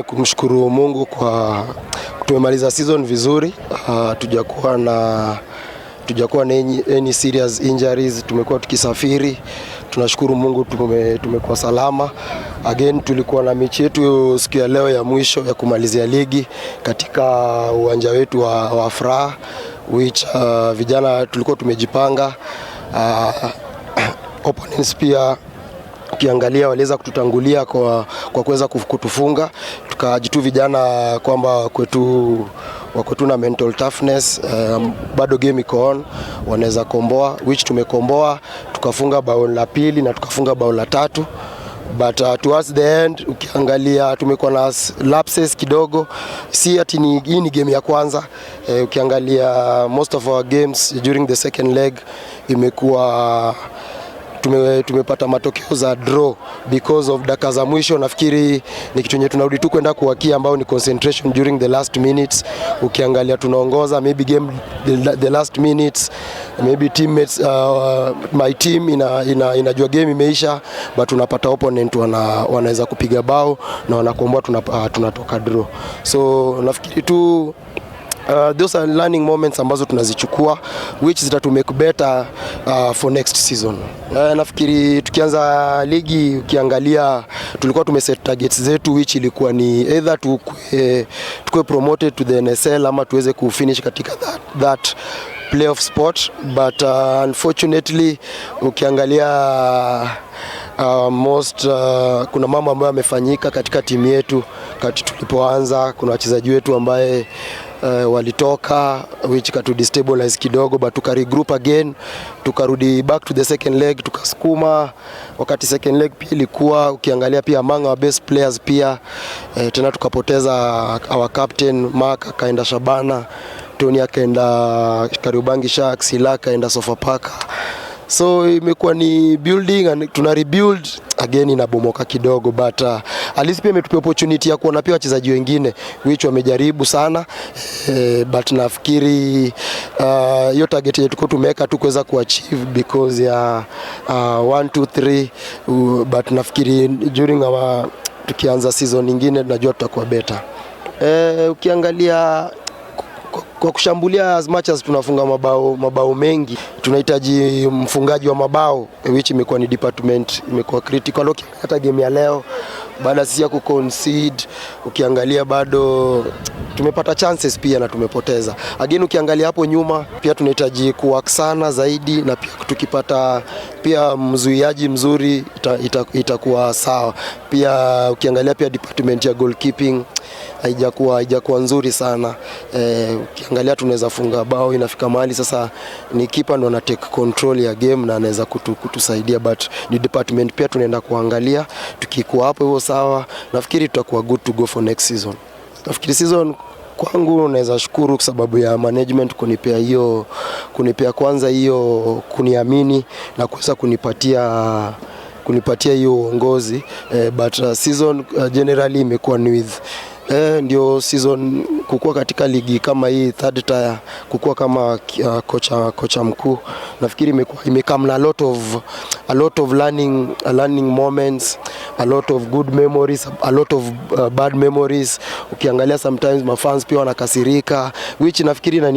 Kumshukuru Mungu kwa tumemaliza season vizuri. Tujakuwa na any serious injuries, tumekuwa tukisafiri. Tunashukuru Mungu tumekuwa salama. Again tulikuwa na mechi yetu siku ya leo ya mwisho ya kumalizia ligi katika uwanja wetu wa Afraha, which vijana tulikuwa tumejipanga. Opponents pia ukiangalia waliweza kututangulia kwa kuweza kutufunga. Tukajitu vijana kwamba kwetu na mental toughness, bado game iko on, wanaweza komboa, which tumekomboa, tukafunga bao la pili na tukafunga bao la tatu. But towards the end ukiangalia tumekuwa na lapses kidogo, si ati hii ni game ya kwanza. Ukiangalia most of our games during the second leg imekuwa tumepata matokeo za draw because of dakika za mwisho. Nafikiri ni kitu yenye tunarudi tu kwenda kuwakia, ambao ni concentration during the last minutes. Ukiangalia tunaongoza, maybe game the last minutes, maybe teammates, my team inajua game imeisha, but tunapata opponent wanaweza kupiga bao na wanakomboa, tunatoka draw. So nafikiri tu those are learning moments ambazo tunazichukua, which zitatu make better for next season. Nafikiri tukianza ligi, ukiangalia tulikuwa tumeset targets zetu, which ilikuwa ni either tukue promoted to the NSL ama tuweze kufinish katika that playoff spot. But unfortunately ukiangalia kuna mambo ambayo yamefanyika katika timu yetu kati tulipoanza. Kuna wachezaji wetu ambaye walitoka, which katu destabilize kidogo, but tuka regroup again, tukarudi back to the second leg, tukasukuma. Wakati second leg pia ilikuwa, ukiangalia pia among our best players pia tena tukapoteza our captain Mark akaenda Shabana, Tony akaenda Kariobangi Sharks, Silaka akaenda Sofapaka. So imekuwa ni building and tuna rebuild again, inabomoka kidogo, but at least pia imetupa opportunity ya kuona pia wachezaji wengine which wamejaribu sana, but nafikiri hiyo target yetu tuko tumeweka tu kuweza kuachieve because ya 1 2 3, but nafikiri during tukianza season nyingine tunajua tutakuwa better. Ukiangalia kwa kushambulia, as much as tunafunga mabao mengi, tunahitaji mfungaji wa mabao, which imekuwa ni department, imekuwa critical. Hata game ya leo baada sisi ya kuconcede, ukiangalia bado tumepata chances pia na tumepoteza. Again ukiangalia hapo nyuma pia tunahitaji kuwork sana zaidi, na pia tukipata pia mzuiaji mzuri itakuwa sawa. Pia ukiangalia pia department ya goalkeeping haijakuwa nzuri sana. Ukiangalia tunaweza funga bao, inafika mahali sasa ni keeper ndo ana take control ya game na anaweza kutusaidia, but ni department pia tunaenda kuangalia. Tukikuwa hapo hiyo sawa, nafikiri tutakuwa good to go for next season. Nafikiri season kwangu naweza shukuru kwa sababu ya management kunipea kwanza hiyo kuniamini na kuweza kunipatia hiyo uongozi, but season generally imekuwa with ndio season kukua katika ligi kama hii third tier, kukua kama kocha mkuu. Nafikiri imekam na a lot of learning moments, a lot of good memories, a lot of bad memories. Ukiangalia sometimes mafans pia wanakasirika, which nafikiri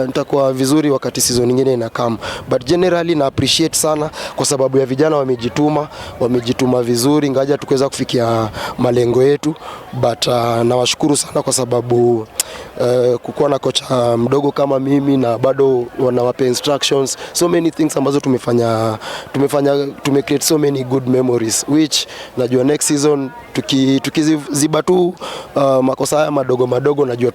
nitakuwa vizuri wakati season nyingine inakam, but generally na appreciate sana kwa sababu ya vijana wamejituma vizuri, ngaja tukaweza kufikia malengo yetu. But nawashukuru sana kwa sababu kukuwa na kocha mdogo kama mimi na bado wanawapa instructions, so many things ambazo tumecreate so many good memories, which najua next season tukiziba tu makosa haya madogo najua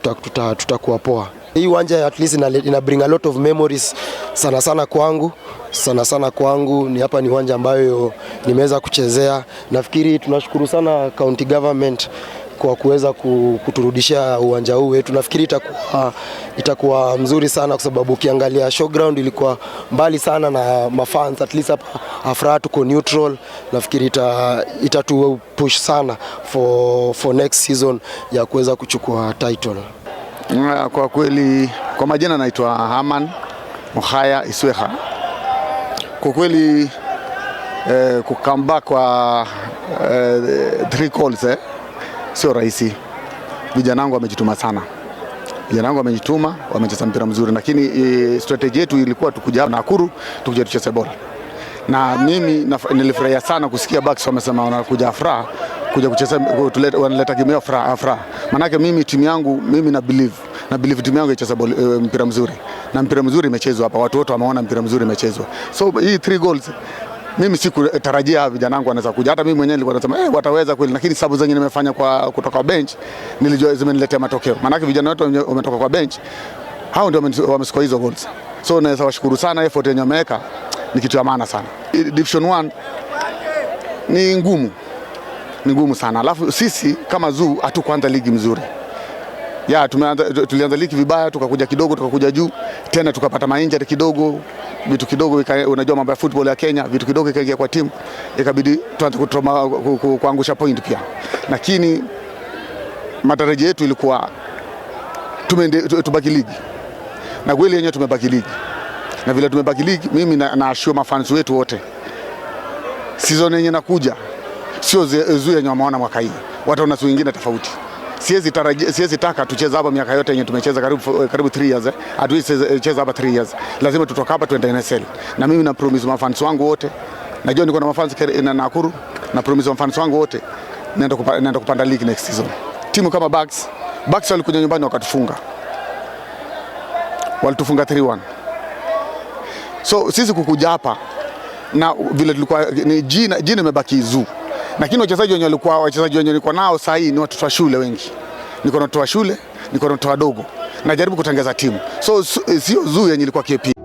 tutakuwa poa. Hii uwanja at least ina bring a lot of memories sana kwangu. Ni hapa ni uwanja ambayo nimeweza kuchezea. Nafikiri tunashukuru sana county government kwa kuweza kuturudisha uwanja huu wetu. Nafikiri itakuwa mzuri sana kwa sababu ukiangalia showground ilikuwa mbali sana na mafans. At least hapa Afraha tuko neutral. Nafikiri itatu push sana for next season ya kuweza kuchukua title. Kwa kweli, kwa majina naitwa Haman Muhaya Isweha. Kwa kweli kukamba kwa 3 calls sio rahisi. Vijana wangu wamejituma sana. Vijana wangu wamejituma, wamecheza mpira mzuri, lakini strategy yetu ilikuwa tukuja Nakuru, tukuje tucheze ball. Na mimi nilifurahia sana kusikia Bucks wamesema wanakuja Afra kuja kucheza, wanaleta game ya Afra. Maana mimi timu yangu, mimi na believe timu yangu icheza mpira mzuri. Na mpira mzuri imechezwa hapa. Watu wote wameona mpira mzuri imechezwa. So hii 3 goals mimi sikutarajia vijana wangu wanaweza kuja. Hata mimi mwenyewe nilikuwa nasema wataweza kweli, lakini sababu zenyewe nimefanya kutoka bench nilijua zimeniletea matokeo. Maana vijana wote wametoka kwa bench, hao ndio wamescore hizo goals. So naweza washukuru sana, effort yenye wameweka ni kitu ya maana sana. Division 1 ni ngumu sana. Alafu sisi kama Zoo hatukuanza ligi mzuri. Tulianza ligi vibaya, tukakuja kidogo, tukakuja juu, tena tukapata mainjury kidogo, vitu kidogo unajua mambo ya football ya Kenya, vitu kidogo ikaingia kwa timu, ikabidi tuanze kuangusha point pia. Lakini matarajio yetu ilikuwa tubaki ligi. Na kweli yenyewe tumebaki ligi. Na vile tumebaki ligi, mimi na assure mafans wetu wote, season yenyewe inakuja sio Zoo yenye wameona mwaka hii. Wataona Zoo nyingine tofauti. Siwezi taka tucheze hapa miaka yote yenye tumecheza karibu 3 years. Hatuwezi cheza hapa 3 years. Lazima tutoka hapa tuende NSL. Na mimi na promise mafans wangu wote. Najua niko na mafans na Nakuru, na promise mafans wangu wote naenda kupanda league next season. Timu kama Bucks walikuja nyumbani wakatufunga. Walitufunga 3-1. So sisi kukuja hapa na vile tulikuwa ni jina imebaki Zoo. Lakini wachezaji wenye walikuwa nao sasa ni watoto wa shule wengi. Niko na watoto wa shule, niko na watoto wadogo. Najaribu kutengeza timu. So sio Zoo yenye ilikuwa KP.